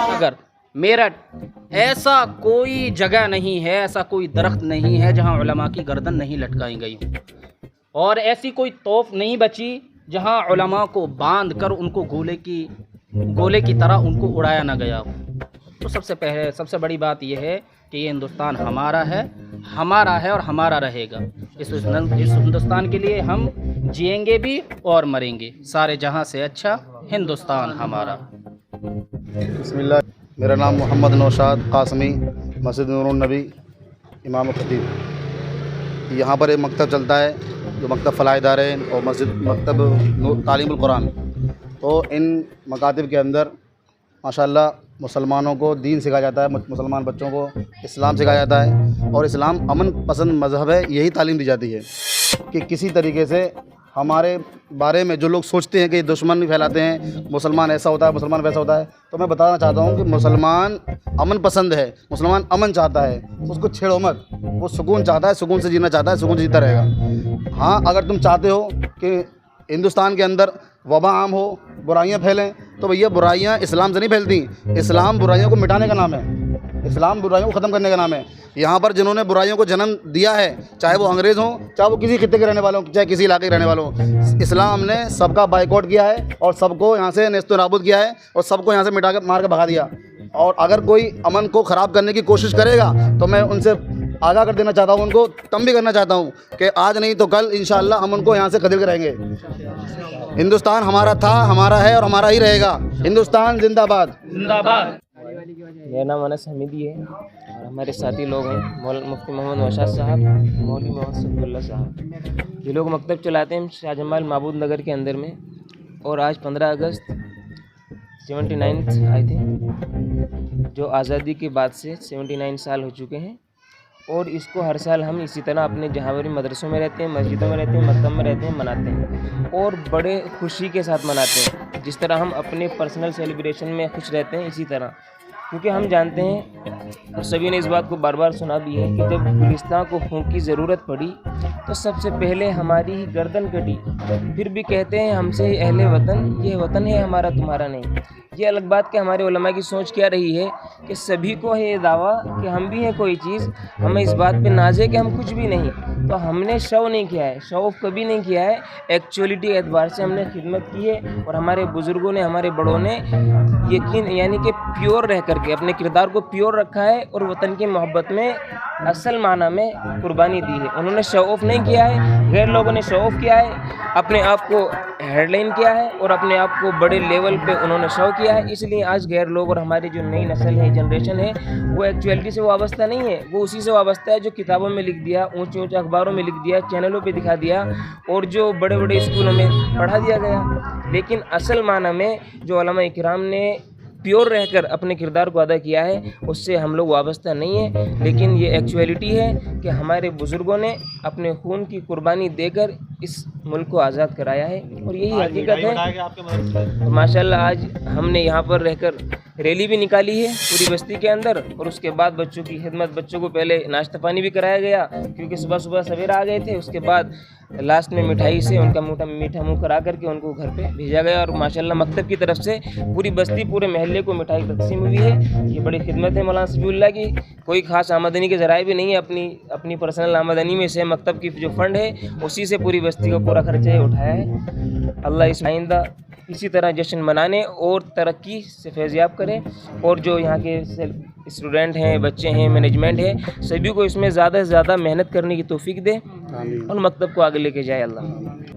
اگر میرٹھ ایسا کوئی جگہ نہیں ہے، ایسا کوئی درخت نہیں ہے جہاں علماء کی گردن نہیں لٹکائی گئی ہوں، اور ایسی کوئی توف نہیں بچی جہاں علماء کو باندھ کر ان کو گولے کی طرح ان کو اڑایا نہ گیا ہو۔ تو سب سے بڑی بات یہ ہے کہ یہ ہندوستان ہمارا ہے اور ہمارا رہے گا۔ اس ہندوستان کے لیے ہم جئیں گے بھی اور مریں گے۔ سارے جہاں سے اچھا ہندوستان ہمارا۔ بسم اللہ، میرا نام محمد نوشاد قاسمی، مسجد نور النبی امام و خطیب۔ یہاں پر ایک مکتب چلتا ہے جو مکتب فلاح دارین اور مکتب تعلیم القرآن۔ تو ان مکاتب کے اندر ماشاءاللہ مسلمانوں کو دین سکھایا جاتا ہے، مسلمان بچوں کو اسلام سکھایا جاتا ہے، اور اسلام امن پسند مذہب ہے، یہی تعلیم دی جاتی ہے کہ کسی طریقے سے ہمارے بارے میں جو لوگ سوچتے ہیں کہ دشمن پھیلاتے ہیں، مسلمان ایسا ہوتا ہے، مسلمان ویسا ہوتا ہے، تو میں بتانا چاہتا ہوں کہ مسلمان امن پسند ہے، مسلمان امن چاہتا ہے، اس کو چھیڑو مت۔ وہ سکون چاہتا ہے، سکون سے جینا چاہتا ہے، سکون سے جیتا رہے گا۔ ہاں، اگر تم چاہتے ہو کہ ہندوستان کے اندر وبا عام ہو، برائیاں پھیلیں، تو بھیا برائیاں اسلام سے نہیں پھیلتی۔ اسلام برائیوں کو مٹانے کا نام ہے، اسلام برائیوں کو ختم کرنے کا نام ہے۔ یہاں پر جنہوں نے برائیوں کو جنم دیا ہے، چاہے وہ انگریز ہوں، چاہے وہ کسی خطے کے رہنے والوں، چاہے کسی علاقے کے رہنے والوں، اسلام نے سب کا بائیکاٹ کیا ہے اور سب کو یہاں سے نیست و نابود کیا ہے اور سب کو یہاں سے مار کے بھگا دیا۔ اور اگر کوئی امن کو خراب کرنے کی کوشش کرے گا تو میں ان سے آگاہ کر دینا چاہتا ہوں، ان کو تنبیہ کرنا چاہتا ہوں کہ آج نہیں تو کل انشاءاللہ ہم ان کو یہاں سے خدیر کے رہیں گے۔ ہندوستان ہمارا تھا، ہمارا ہے اور ہمارا ہی رہے گا۔ ہندوستان زندہ باد۔ میرا نام انس حمیدی ہے اور ہمارے ساتھی لوگ ہیں مفتی محمد نوشاد صاحب، مولوی محمد صفی اللہ صاحب۔ یہ لوگ مکتب چلاتے ہیں شاہ جمال معبود نگر کے اندر میں، اور آج 15 اگست 79 آئے تھے، جو آزادی کے بعد سے 79 سال ہو چکے ہیں، اور اس کو ہر سال ہم اسی طرح اپنے جہاں بھی مدرسوں میں رہتے ہیں، مسجدوں میں رہتے ہیں، مکتب میں رہتے ہیں، مناتے ہیں، اور بڑے خوشی کے ساتھ مناتے ہیں۔ جس طرح ہم اپنے پرسنل سیلیبریشن میں خوش رہتے ہیں، اسی طرح، کیونکہ ہم جانتے ہیں اور سبھی نے اس بات کو بار بار سنا بھی ہے کہ جب گلستان کو خون کی ضرورت پڑی تو سب سے پہلے ہماری ہی گردن کٹی، پھر بھی کہتے ہیں ہم سے اہل وطن، یہ وطن ہے ہمارا تمہارا نہیں۔ یہ الگ بات کہ ہمارے علماء کی سوچ کیا رہی ہے کہ سبھی کو ہے یہ دعویٰ کہ ہم بھی ہیں کوئی چیز، ہمیں اس بات پہ ناز ہے کہ ہم کچھ بھی نہیں۔ تو ہم نے شو نہیں کیا ہے، شو آف کبھی نہیں کیا ہے، ایکچولیٹی اعتبار سے ہم نے خدمت کی ہے، اور ہمارے بزرگوں نے، ہمارے بڑوں نے یقین یعنی کہ پیور رہ کر کے اپنے کردار کو پیور رکھا ہے، اور وطن کی محبت میں اصل معنی میں قربانی دی ہے۔ انہوں نے شو آف نہیں کیا ہے، غیر لوگوں نے شو آف کیا ہے، اپنے آپ کو ہیڈ لائن کیا ہے اور اپنے آپ کو بڑے لیول پہ انہوں نے شو کیا ہے۔ اس لیے آج غیر لوگ اور ہماری جو نئی نسل ہے، جنریشن ہے، وہ ایکچوئلٹی سے وابستہ نہیں ہے، وہ اسی سے وابستہ ہے جو کتابوں میں لکھ دیا، اونچے اونچے اخباروں میں لکھ دیا، چینلوں پہ دکھا دیا، اور جو بڑے بڑے اسکولوں میں پڑھا دیا گیا۔ لیکن اصل معنی میں جو علماء اکرام نے پیور رہ کر اپنے کردار کو ادا کیا ہے، اس سے ہم لوگ وابستہ نہیں ہیں، لیکن یہ ایکچوئلٹی ہے کہ ہمارے بزرگوں نے اپنے خون کی قربانی دے کر اس ملک کو آزاد کرایا ہے، اور یہی حقیقت ہے۔ ماشاءاللہ آج ہم نے یہاں پر رہ کر ریلی بھی نکالی ہے پوری بستی کے اندر، اور اس کے بعد بچوں کی خدمت، بچوں کو پہلے ناشتہ پانی بھی کرایا گیا کیونکہ صبح سویرے آ گئے تھے، اس کے بعد لاسٹ میں مٹھائی سے ان کا میٹھا منہ کرا کر کے ان کو گھر پہ بھیجا گیا، اور ماشاءاللہ مکتب کی طرف سے پوری بستی، پورے محلے کو مٹھائی تقسیم ہوئی ہے۔ یہ بڑی خدمت ہے مولانا صفی اللہ کی، کوئی خاص آمدنی کے ذرائع بھی نہیں ہے، اپنی پرسنل آمدنی میں سے مکتب کی جو فنڈ ہے اسی سے پوری بستی کو پورا خرچہ اٹھایا ہے۔ اللہ اس آئندہ اسی طرح جشن منانے اور ترقی سے فیضیاب کرے، اور جو یہاں کے اسٹوڈنٹ ہیں، بچے ہیں، مینجمنٹ ہے، سبھی کو اس میں زیادہ سے زیادہ محنت کرنے کی توفیق دے اور مکتب کو آگے لے کے جائے۔ اللہ